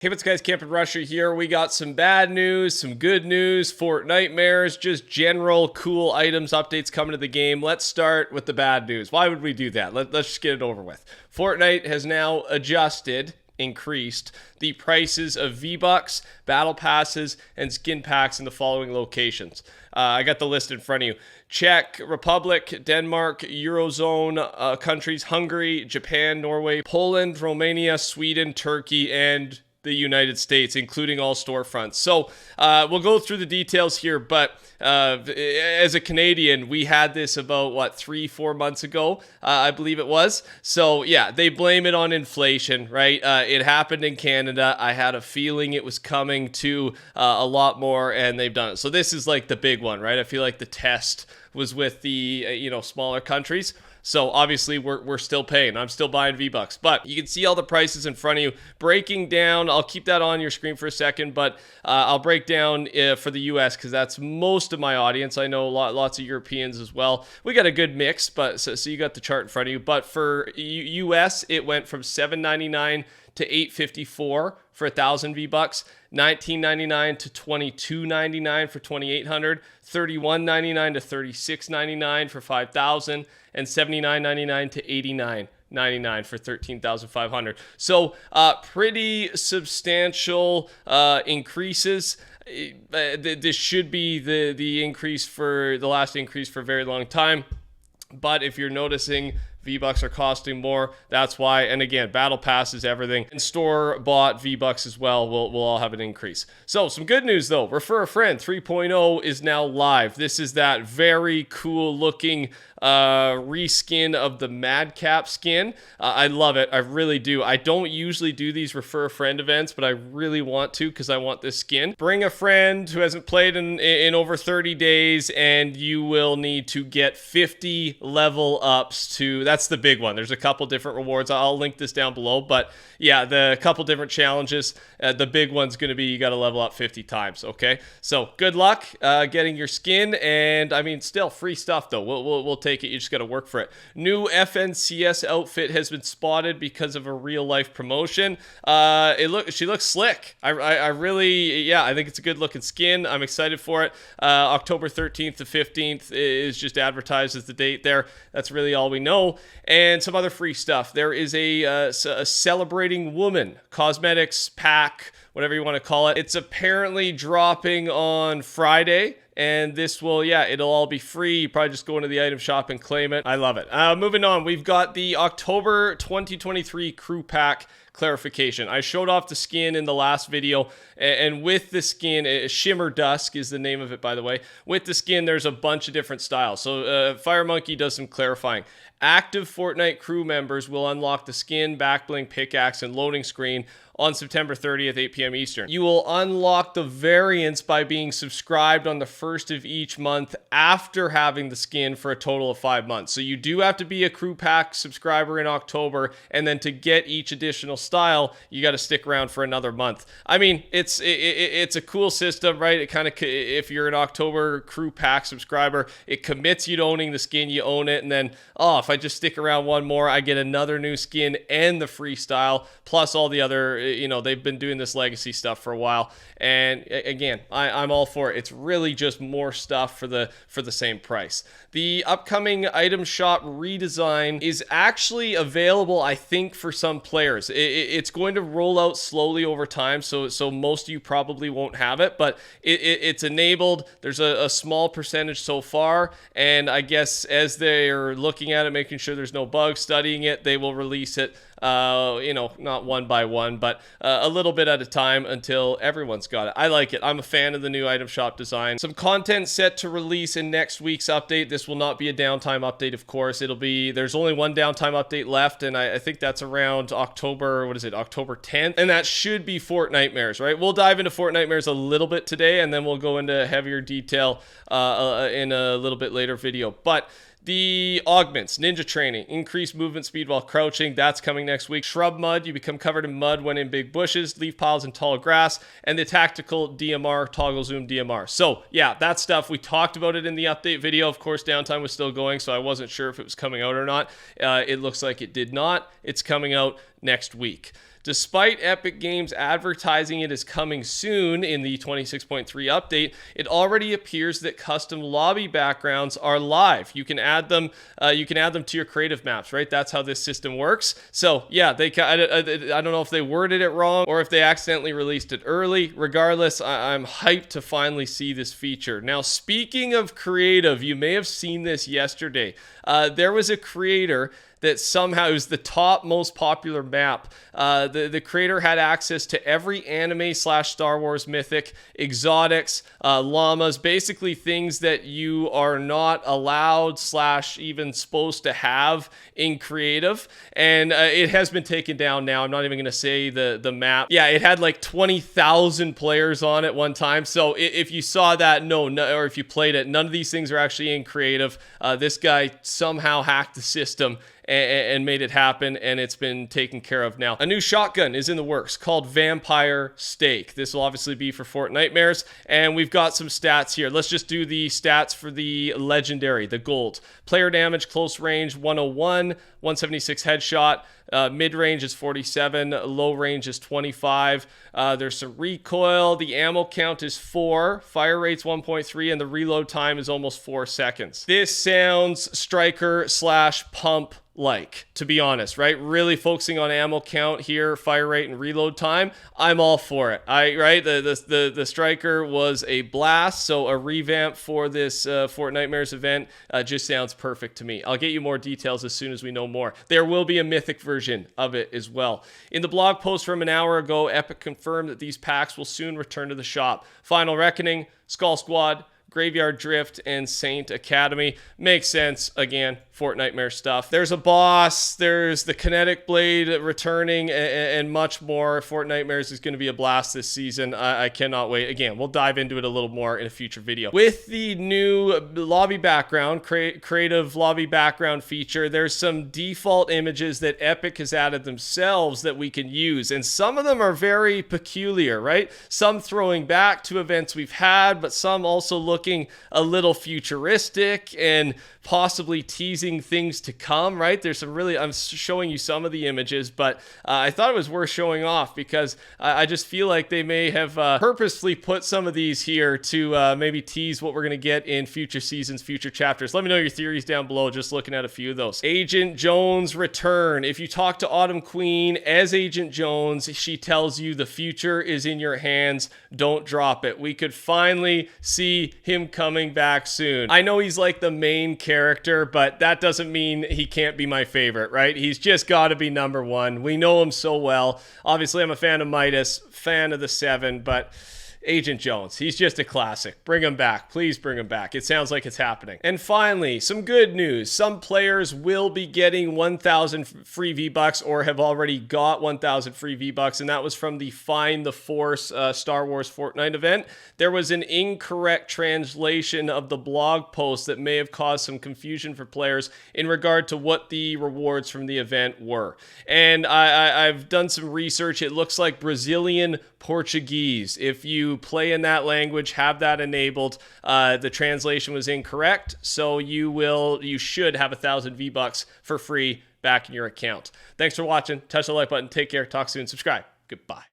Hey, what's guys, TheCampingRusher here. We got some bad news, some good news, Fortnitemares, just general cool items, updates coming to the game. Let's start with the bad news. Why would we do that? Let's just get it over with. Fortnite has now increased the prices of V-Bucks, battle passes, and skin packs in the following locations. I got the list in front of you. Czech Republic, Denmark, Eurozone countries, Hungary, Japan, Norway, Poland, Romania, Sweden, Turkey, and the United States, including all storefronts. So we'll go through the details here, but as a Canadian, we had this about, 3-4 months ago, I believe it was. So yeah, they blame it on inflation, right? It happened in Canada. I had a feeling it was coming to a lot more, and they've done it. So this is like the big one, right? I feel like the test was with the smaller countries. So obviously we're still paying. I'm still buying V-Bucks, but you can see all the prices in front of you. Breaking down, I'll keep that on your screen for a second, but I'll break down for the US because that's most of my audience. I know lots of Europeans as well. We got a good mix, but so you got the chart in front of you. But for US, it went from $7.99 to $8.54 for 1,000 V-Bucks, $19.99 to $22.99 for 2,800, $31.99 to $36.99 for 5,000, and $79.99 to $89.99 for 13,500. So pretty substantial increases. This should be the increase for the last increase for a very long time. But if you're noticing, V-Bucks are costing more. That's why. And again, battle passes, everything. And store-bought V-Bucks as well will all have an increase. So some good news though. Refer a Friend 3.0 is now live. This is that very cool looking reskin of the Madcap skin. I love it. I really do. I don't usually do these Refer a Friend events, but I really want to because I want this skin. Bring a friend who hasn't played in over 30 days, and you will need to get 50 level ups to... That's the big one. There's a couple different rewards. I'll link this down below. But yeah, the couple different challenges. The big one's going to be you got to level up 50 times. Okay. So good luck getting your skin. And I mean, still free stuff though. We'll take it. You just got to work for it. New FNCS outfit has been spotted because of a real life promotion. She looks slick. I really, I think it's a good looking skin. I'm excited for it. October 13th to 15th is just advertised as the date there. That's really all we know. And some other free stuff. There is a Celebrating Woman cosmetics pack, whatever you want to call it. It's apparently dropping on Friday. And this will, it'll all be free. You probably just go into the item shop and claim it. I love it. Moving on, we've got the October 2023 crew pack clarification. I showed off the skin in the last video, and with the skin, Shimmer Dusk is the name of it, by the way. With the skin, there's a bunch of different styles. So Fire Monkey does some clarifying. Active Fortnite crew members will unlock the skin, backbling, pickaxe, and loading screen on September 30th, 8 p.m. Eastern. You will unlock the variants by being subscribed on the first of each month after having the skin for a total of 5 months. So you do have to be a crew pack subscriber in October, and then to get each additional style, you got to stick around for another month. I mean, it's a cool system, right? It kind of, if you're an October crew pack subscriber, it commits you to owning the skin, you own it, and then, if I just stick around one more, I get another new skin and the free style, plus all the other, they've been doing this legacy stuff for a while. And again, I'm all for it. It's really just more stuff for the same price. The upcoming item shop redesign is actually available, I think, for some players. It's going to roll out slowly over time, so most of you probably won't have it, but it's enabled. There's a small percentage so far, and I guess as they're looking at it, making sure there's no bugs, studying it, they will release it, not one by one, but a little bit at a time until everyone's got it. I like it. I'm a fan of the new item shop design. Some content set to release in next week's update. This will not be a downtime update, of course. There's only one downtime update left, and I think that's around October 10th, and that should be Fortnitemares, right? We'll dive into Fortnitemares a little bit today, and then we'll go into heavier detail in a little bit later video. But the augments, ninja training, increased movement speed while crouching, that's coming next week. Shrub mud, you become covered in mud when in big bushes, leaf piles, and tall grass. And the tactical DMR, toggle zoom DMR. So yeah, that stuff, we talked about it in the update video. Of course, downtime was still going, so I wasn't sure if it was coming out or not. It looks like it did not. It's coming out next week. Despite Epic Games advertising it as coming soon in the 26.3 update, it already appears that custom lobby backgrounds are live. You can add them. You can add them to your creative maps, right? That's how this system works. So yeah, I don't know if they worded it wrong or if they accidentally released it early. Regardless, I'm hyped to finally see this feature. Now, speaking of creative, you may have seen this yesterday. There was a creator that somehow, it was the top most popular map. The creator had access to every anime / Star Wars mythic, exotics, llamas, basically things that you are not allowed / even supposed to have in creative. And it has been taken down now. I'm not even going to say the map. Yeah, it had like 20,000 players on it one time. So if you saw that, no, or if you played it, none of these things are actually in creative. This guy somehow hacked the system and made it happen, and it's been taken care of now. A new shotgun is in the works called Vampire Steak. This will obviously be for Fortnitemares, and we've got some stats here. Let's just do the stats for the legendary, the gold. Player damage, close range, 101, 176 headshot. Mid-range is 47, low range is 25. There's some recoil. The ammo count is 4, fire rate's 1.3, and the reload time is almost 4 seconds. This sounds striker / pump like, to be honest, right? Really focusing on ammo count here, fire rate and reload time. I'm all for it. The striker was a blast, so a revamp for this Fortnitemares event just sounds perfect to me. I'll get you more details as soon as we know more. There will be a mythic version of it as well. In the blog post from an hour ago, Epic confirmed that these packs will soon return to the shop. Final Reckoning, Skull Squad, Graveyard Drift, and Saint Academy. Makes sense. Again, Fortnitemares stuff. There's a boss, there's the Kinetic Blade returning, and much more. Fortnitemares is going to be a blast this season. I cannot wait. Again, we'll dive into it a little more in a future video. With the new lobby background, creative lobby background feature, there's some default images that Epic has added themselves that we can use, and some of them are very peculiar, right? Some throwing back to events we've had, but some also looking a little futuristic and possibly teasing things to come, right? There's some really, I'm showing you some of the images, but I thought it was worth showing off because I just feel like they may have purposely put some of these here to maybe tease what we're going to get in future seasons, future chapters. Let me know your theories down below, just looking at a few of those. Agent Jones return. If you talk to Autumn Queen as Agent Jones, she tells you the future is in your hands. Don't drop it. We could finally see him coming back soon. I know he's like the main character, but that doesn't mean he can't be my favorite, right? He's just got to be number one. We know him so well. Obviously, I'm a fan of Midas, fan of the Seven, but Agent Jones, he's just a classic. Bring him back. Please bring him back. It sounds like it's happening. And finally, some good news. Some players will be getting 1,000 free V-Bucks or have already got 1,000 free V-Bucks, and that was from the Find the Force Star Wars Fortnite event. There was an incorrect translation of the blog post that may have caused some confusion for players in regard to what the rewards from the event were. And I've done some research. It looks like Brazilian Portuguese. If you play in that language, have that enabled. The translation was incorrect, so you should have 1,000 V-Bucks for free back in your account. Thanks for watching. Touch the like button. Take care. Talk soon. Subscribe. Goodbye.